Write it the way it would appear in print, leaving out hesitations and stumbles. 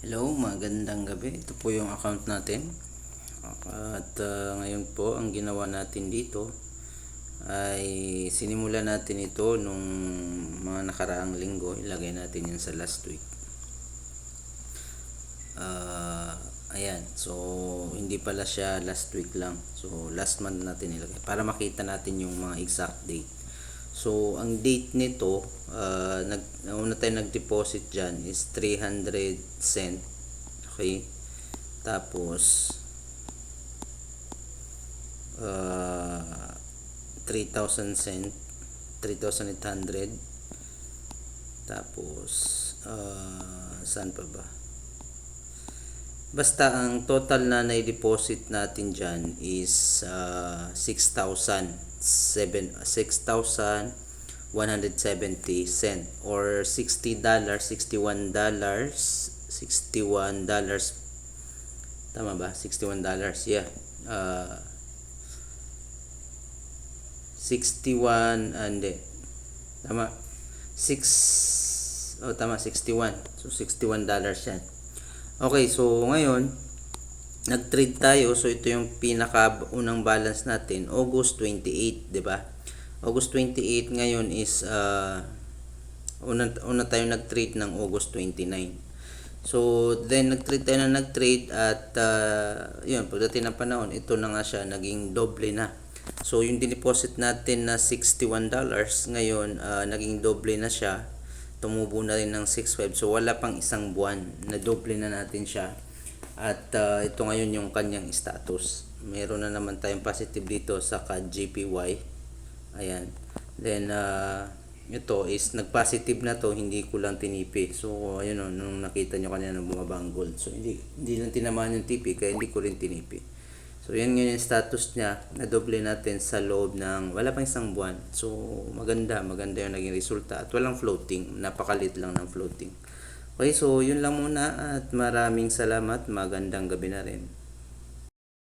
Hello, magandang gabi. Ito po yung account natin. At ngayon po, ang ginawa natin dito ay sinimula natin ito nung mga nakaraang linggo. Ilagay natin yun sa last week. Ayan. So, hindi pala siya last week lang. So, last month natin ilagay para makita natin yung mga exact date. So, ang date nito, una tayo nag-deposit dyan is 300 cent. Okay? Tapos, 3,000 cent, 3,800. Tapos, saan pa ba? Basta ang total na na-deposit natin dyan is 6,170 cent or $60, $61. Tama ba? $61. Yeah. 61 hindi. Tama. 61. So $61 yan. Okay, so ngayon nag-trade tayo. So ito yung pinaka unang balance natin, August 28, 'di ba? August 28 ngayon is una tayo nag-trade ng August 29. So then nag-trade tayo at yun, pagdating ng panahon, ito na nga siya, naging doble na. So yung dineposit natin na $61 ngayon, naging doble na siya. Tumubo na rin ng 6.5. So wala pang isang buwan na doble na natin siya. At ito ngayon yung kanyang status. Meron na naman tayong positive dito sa CAD JPY. Ayan. Then ito is nag-positive na to, hindi ko lang tinipi. So ayun, nung nakita nyo kanina bumaba ang gold. So hindi lang tinamaan yung TP, kaya hindi ko rin tinipi. So yan ngayon yung status niya, na doble natin sa loob ng wala pang isang buwan. So maganda yung naging resulta at walang floating, napakalit lang ng floating. Okay, so yun lang muna at maraming salamat, magandang gabi na rin.